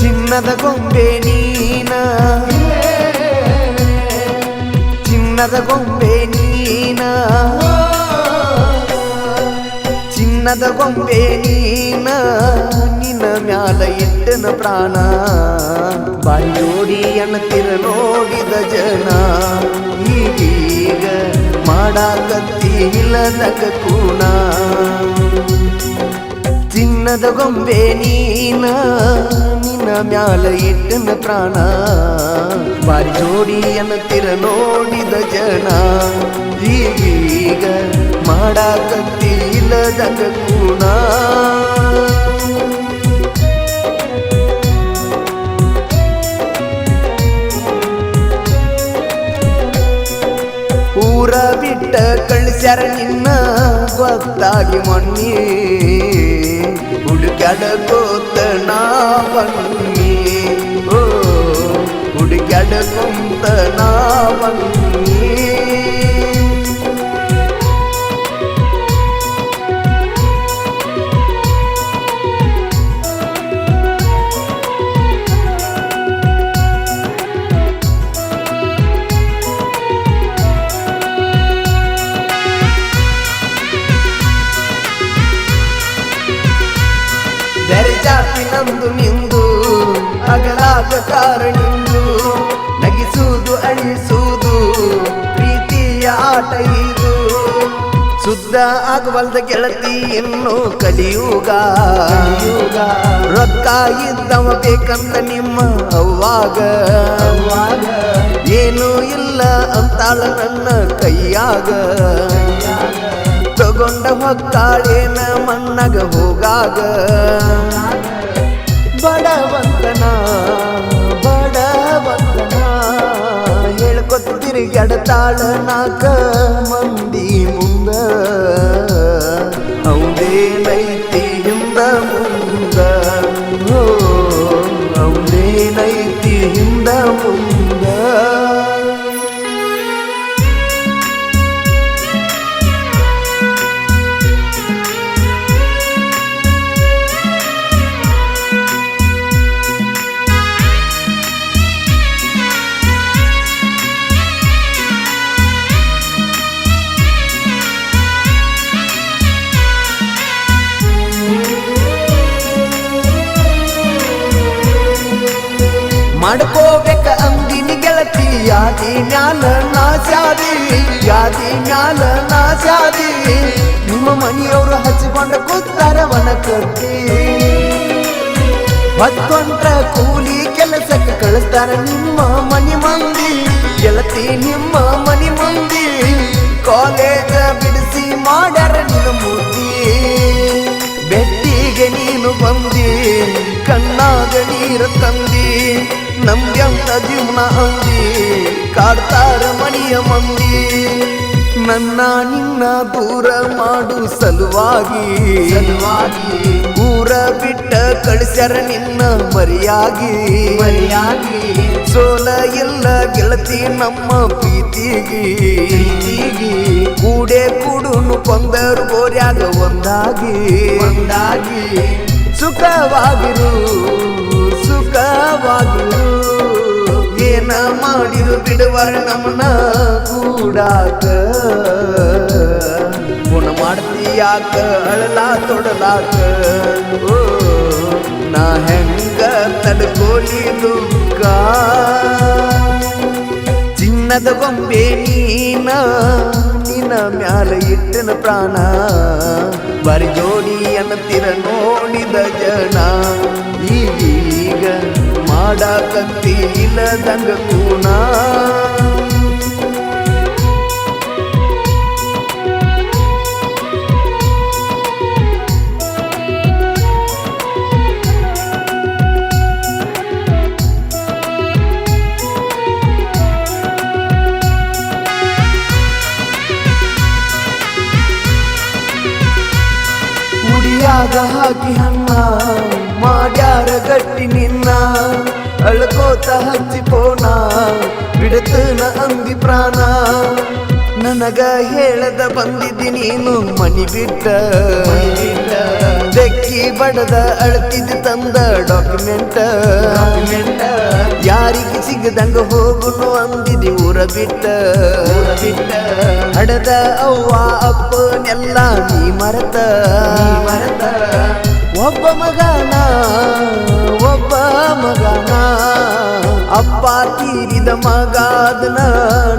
ಚಿನ್ನದ ಗೊಂಬೆ ನೀನ, ಚಿನ್ನದ ಗೊಂಬೆ ನೀನ, ಚಿನ್ನದ ಗೊಂಬೆ ನೀನ, ನಿನ್ನ ಮ್ಯಾಲ ಇಟ್ಟನ ಪ್ರಾಣ. ಬಾಯಿ ಜೋಡಿ ಅನ್ನತಿರ ನೋಡಿದ ಜನ, ಈಗೀಗ ಮಾಡಾಕತ್ತಿ ಇಲ್ಲದಕ ಕೂಣ. ಚಿನ್ನದ ಗೊಂಬೆ ನೀನ, ನಿನ್ನ ಮ್ಯಾಲ ಇಟ್ಟನ ಪ್ರಾಣ. ಬಾರಿ ಜೋಡಿ ಅನ್ನತಿರ ನೋಡಿದ ಜನ, ಈಗೀಗ ಮಾಡಾಕತ್ತಿ ಇಲ್ಲದಂಗ ಕೂಣ. ಊರ ಬಿಟ್ಟ ಕಳಿಸ್ಯಾರ ನಿನ್ನ ಗೊತ್ತಾಗಿ ಮೊನ್ನಿ, ಹುಡುಕ್ಯಾಡಕೋತ ನಾ ಬನ್ನಿ. ಓ ಹುಡುಕ್ಯಾಡಕೊಂತ ನಾ ಬನ್ನಿ. ಬೇರೆ ಜಾತಿ ನಂದು ನಿಂದು ಅಗಲಾದ ಕಾರಣಿಂದು, ನಗಿಸುವುದು ಅಳಿಸುವುದು ಪ್ರೀತಿಯ ಆಟ ಇದು. ಶುದ್ಧ ಆಗವಲ್ದ ಗೆಳತಿ ಇನ್ನು ಕಲಿಯುಗ, ರೊಕ್ಕ ಇದ್ದವ ಬೇಕಂತ ನಿಮ್ಮ ಅವ್ವಾಗ. ಏನೂ ಇಲ್ಲ ಅಂತಾಳ ನನ್ನ ಕೈಯಾಗ, ತಗೊಂಡ ಹೊಕ್ಕಾಳೇನ ಮಣ್ಣಗ ಹೋಗಾಗ. ಬಡವಂತನ ಬಡವಂತನ ಹೇಳ್ಕೊತ ತಿರುಗಾಡತಾಳ ನಾಕ ಮಂದಿ ಮುಂದ. ಅವನೇನೈತಿ ಹಿಂದ ಮುಂದ, ಓ ಅವನೇನೈತಿ ಹಿಂದ ಮುಂದ. ಮಾಡ್ಕೋಬೇಕ ಅಂದಿನಿ ಗೆಳತಿ ಯಾದಿ ಮ್ಯಾಲ ನಾಸ್ಯಾದಿ, ಯಾದಿ ಮ್ಯಾಲ ನಾಸ್ಯಾದಿ. ನಿಮ್ಮ ಮನೆಯವರು ಹಚ್ಚಿಕೊಂಡ ಕೂತಾರ ವನ ಕಟ್ಟಿ, ಹೊತ್ತೊಂಟ್ರ ಕೂಲಿ ಕೆಲಸಕ್ಕೆ ಕಳಿಸ್ತಾರ ನಿಮ್ಮ ಮನಿ ಮಂದಿ. ಗೆಳತಿ ನಿಮ್ಮ ಮನಿ ಮಂದಿ ಕಾಲೇಜ ಬಿಡಿಸಿ ಮಾಡ್ಯಾರ ನಿನ್ನ ಮೂರ್ತಿ. ಬೆಟ್ಟಿಗೆ ನೀನು ಬಂದಿ, ಕಣ್ಣಾಗ ನೀರು ತಂದಿ, ನಮ್ಗೆಂತ ಜೀವನ ಅಂದಿ ಕಾಡ್ತಾರ ಮನೆಯ ಮಂದಿ. ನನ್ನ ನಿನ್ನ ದೂರ ಮಾಡು ಸಲುವಾಗಿ, ಊರ ಬಿಟ್ಟ ಕಳಿಸ್ಯಾರ ನಿನ್ನ ಮರಿಯಾಗಿ. ಸೋಲ ಇಲ್ಲ ಗೆಳತಿ ನಮ್ಮ ಪ್ರೀತಿಗಿ, ಕೂಡೆ ಕೂಡುನು ಕೊಂದರು ಗೋರ್ಯಾಗ ಒಂದಾಗಿ. ಸುಖವಾಗಿರು ಸುಖವಾಗಿರು, ಏನ ಮಾಡಿರು ಬಿಡುವರ ನಮ್ಮನ ಕೂಡಾಕ. ಪುಣ ಮಾಡ್ತೀಯಾಕ ಅಳಲಾ ತೊಡಲಾಕ, ಓ ನಾ ಹೆಂಗ ತಡ್ಕೋಲಿ ದುಃಖ. ಚಿನ್ನದ ಗೊಂಬೆ ನೀನ, ನಿನ್ನ ಮ್ಯಾಲ ಇಟ್ಟನ ಪ್ರಾಣ. ಬಾರಿ ಜೋಡಿ ಅನ್ನತಿರ ನೋಡಿದ ಜನ, ಈಗೀಗ ಮಾಡಾಕತ್ತಿ ಇಲ್ಲದಂಗ ಕೂಣ. ಹೊಟ್ಯಾಗ ಹಾಕಿ ಹಣ್ಣ ಮಾಡ್ಯಾರ ಗಟ್ಟಿ ನಿನ್ನ ಅಳ್ಕೋತ ಹಚ್ಚಿ ಪೋಣ ಬಿಡತನ ಅಂದಿ ಪ್ರಾಣ ನನಗ ಹೇಳದ ಬಂದಿದ್ದಿ ನೀನು ಮನಿ ಬಿಟ್ಟ ಬೆಕ್ಕಿ ಬಡದ ಅಳ್ತಿದ್ದ ತಂದ ಡಾಕ್ಯುಮೆಂಟ್ ಯಾರಿಗೆ ಸಿಗದಂಗ ಹೋಗುನು ಅಂದಿದಿ ಊರ ಬಿಟ್ಟ ಹಡದ ಅವ್ವ ಅಪ್ಪನೆಲ್ಲ ನೀ ಮರತ ಒಬ್ಬ ಮಗನ ಅಪ್ಪ ತೀರಿದ ಮಗಾದನ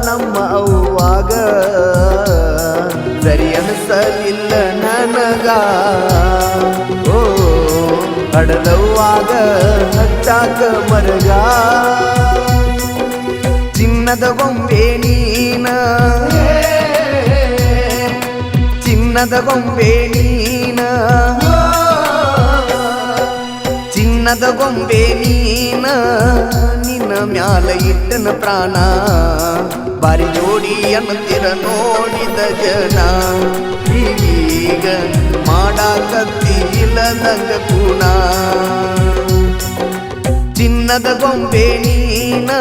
ನಮ್ಮ ಅವ್ವಾಗ ಸರಿ ಅನಿಸಲಿಲ್ಲ ನನಗ ಓ ಹಡದವ್ವಾಗ ಹಚ್ಚಾಕ ಮರಗ ಚಿನ್ನದ ಗೊಂಬೆ ನೀನ ಚಿನ್ನದ ಗೊಂಬೆ ನೀನ ಚಿನ್ನದ ಗೊಂಬೆ ನೀನ ನಿನ್ನ ಮ್ಯಾಲ ಇಟ್ಟನ ಪ್ರಾಣ ಬಾರಿ ಜೋಡಿ ಅನ್ನತಿರ ನೋಡಿದ ಜನ ಈಗ ಮಾಡಾಕತ್ತಿ ಇಲ್ಲದಂಗ ಕೂಣ ಚಿನ್ನದ ಗೊಂಬೆ ನೀನ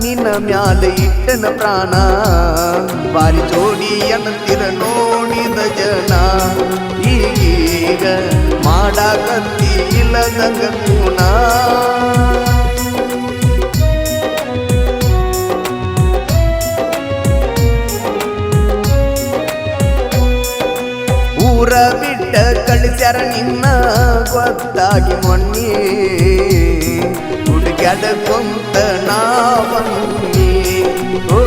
ನಿನ್ನ ಮ್ಯಾಲ ಇಟ್ಟನ ಪ್ರಾಣ ಬಾರಿ ಜೋಡಿ ಅನ್ನತಿರ ನೋಡಿದ ಜನ ಈಗ ಮಾಡಾಕತ್ತಿ ಇಲ್ಲದಂಗ ಕೂಣ ಊರ ಬಿಟ್ಟ ಕಳಿಸ್ಯಾರ ನಿನ್ನ ಗೊತ್ತಾಗಿ ಮೊನ್ನೆ ಹುಡುಕ್ಯಾಡ ಕೊಂತ ನಾ ಬನ್ನಿ ಓ